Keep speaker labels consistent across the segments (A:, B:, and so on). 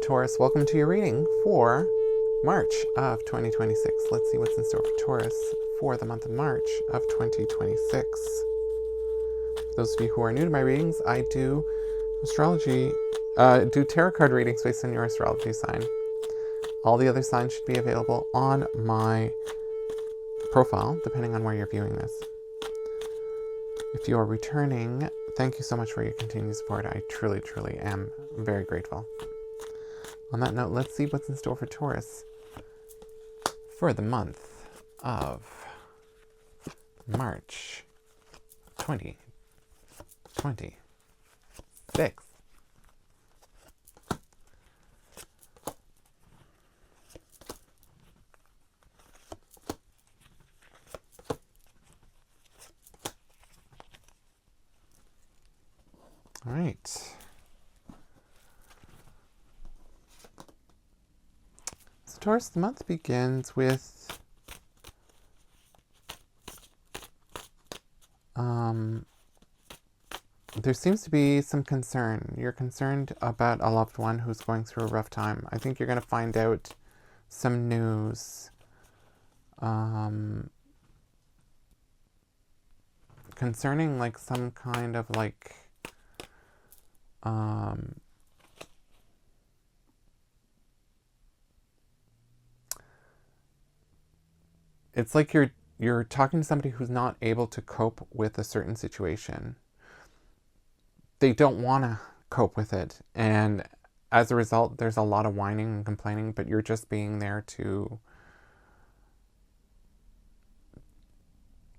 A: Taurus, welcome to your reading for March of 2026. Let's see what's in store for Taurus for the month of March of 2026. For those of you who are new to my readings, I do astrology, do tarot card readings based on your astrology sign. All the other signs should be available on my profile, depending on where you're viewing this. If you are returning, thank you so much for your continued support. I truly, truly am very grateful. On that note, let's see what's in store for Taurus for the month of March 2026. All right. So Taurus, the month begins with there seems to be some concern. You're concerned about a loved one who's going through a rough time. I think you're going to find out some news concerning like some kind of like it's like you're talking to somebody who's not able to cope with a certain situation. They don't want to cope with it, and as a result there's a lot of whining and complaining, but you're just being there to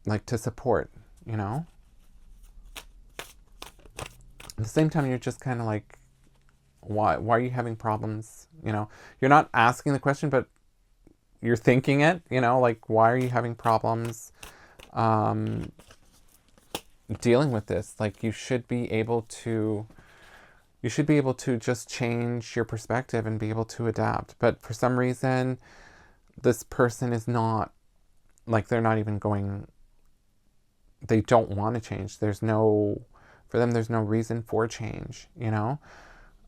A: like to support, you know? At the same time, you're just kind of like, why are you having problems? You know, you're not asking the question, but you're thinking it, you know, like, why are you having problems dealing with this? Like, you should be able to just change your perspective and be able to adapt. But for some reason, this person is not, like, they're not even going, they don't want to change. For them, there's no reason for change, you know?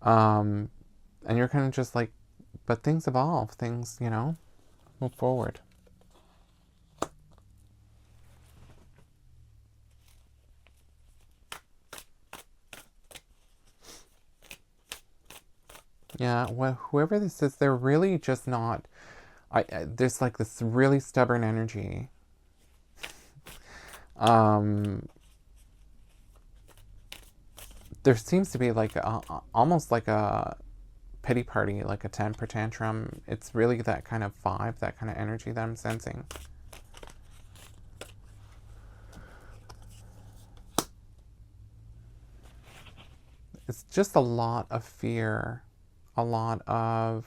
A: And you're kind of just like, but things evolve, things, you know, move forward. Yeah, well, whoever this is, they're really just not, there's like this really stubborn energy. There seems to be like almost like a pity party, like a temper tantrum. It's really that kind of vibe, that kind of energy that I'm sensing. It's just a lot of fear, a lot of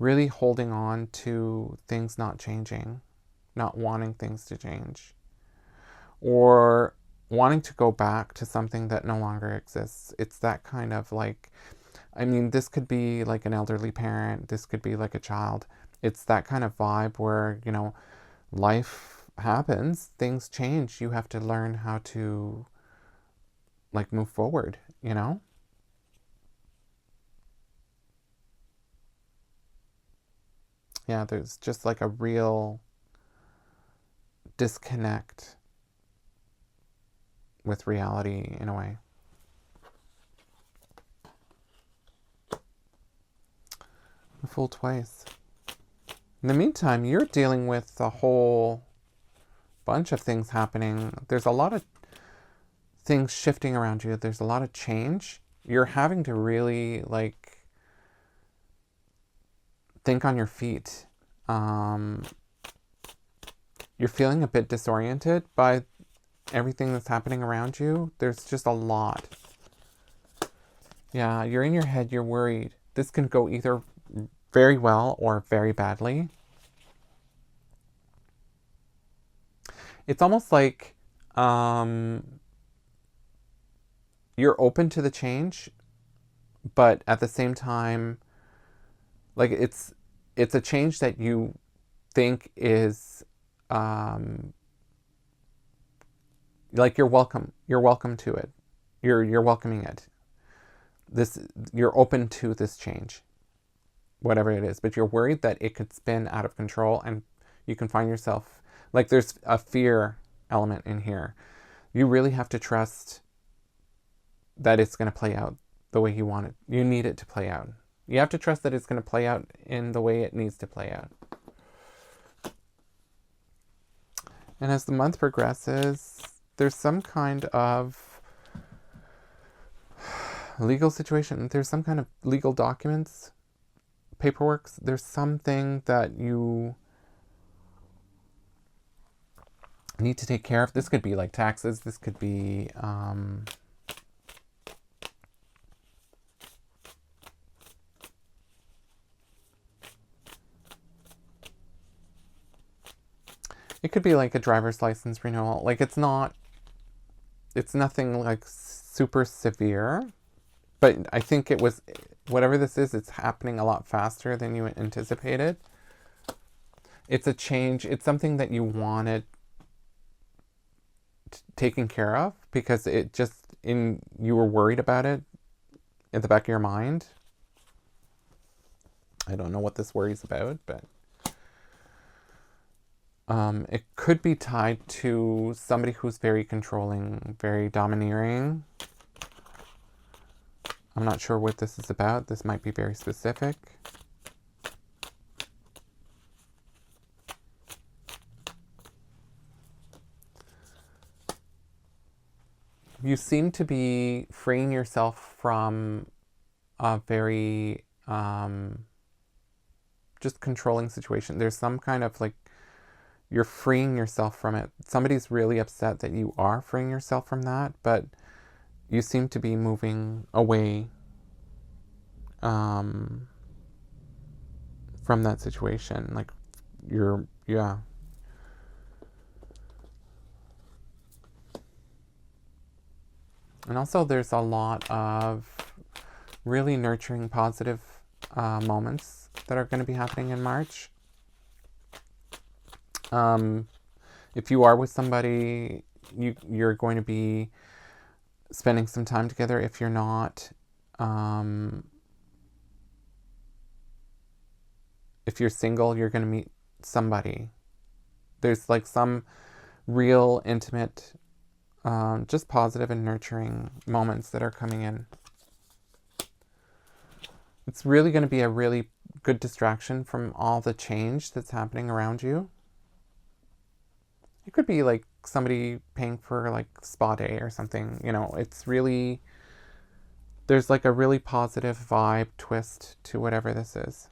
A: really holding on to things not changing, not wanting things to change, or wanting to go back to something that no longer exists. It's that kind of like, I mean, this could be like an elderly parent, this could be like a child. It's that kind of vibe where, you know, life happens, things change. You have to learn how to like move forward, you know? Yeah, there's just like a real disconnect with reality in a way. The Fool twice. In the meantime, you're dealing with a whole bunch of things happening. There's a lot of things shifting around you. There's a lot of change. You're having to really like think on your feet. You're feeling a bit disoriented by everything that's happening around you. There's just a lot. Yeah, you're in your head, you're worried. This can go either very well or very badly. It's almost like you're open to the change, but at the same time, like it's a change that you think is like you're welcome to it. You're welcoming it. you're open to this change, whatever it is, but you're worried that it could spin out of control and you can find yourself, like there's a fear element in here. You really have to trust that it's going to play out the way you want it. You need it to play out. You have to trust that it's going to play out in the way it needs to play out. And as the month progresses, there's some kind of legal situation. There's some kind of legal documents, paperwork. There's something that you need to take care of. This could be like taxes. This could be it could be like a driver's license renewal. Like it's nothing like super severe, but I think it was, whatever this is, it's happening a lot faster than you anticipated. It's a change. It's something that you wanted taken care of because it just, you were worried about it at the back of your mind. I don't know what this worry's about, but it could be tied to somebody who's very controlling, very domineering. I'm not sure what this is about. This might be very specific. You seem to be freeing yourself from a very just controlling situation. There's some kind of like, you're freeing yourself from it. Somebody's really upset that you are freeing yourself from that, but you seem to be moving away from that situation. Like yeah. And also there's a lot of really nurturing, positive moments that are going to be happening in March. If you are with somebody, you're going to be spending some time together. If you're not, if you're single, you're going to meet somebody. There's like some real intimate, just positive and nurturing moments that are coming in. It's really going to be a really good distraction from all the change that's happening around you. It could be like somebody paying for like spa day or something, you know. It's really, there's like a really positive vibe twist to whatever this is.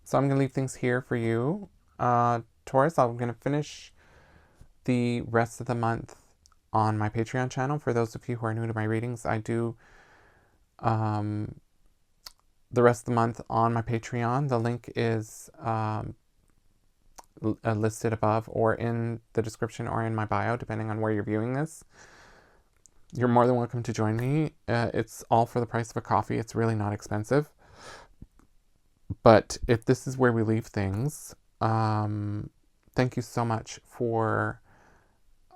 A: So I'm going to leave things here for you. Taurus, I'm going to finish the rest of the month on my Patreon channel. For those of you who are new to my readings, I do the rest of the month on my Patreon. The link is listed above or in the description or in my bio, depending on where you're viewing this. You're more than welcome to join me. It's all for the price of a coffee. It's really not expensive. But if this is where we leave things, thank you so much for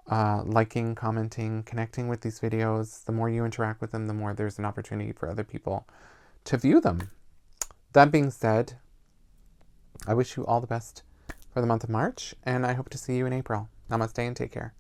A: liking, commenting, connecting with these videos. The more you interact with them, the more there's an opportunity for other people to view them. That being said, I wish you all the best for the month of March, and I hope to see you in April. Namaste and take care.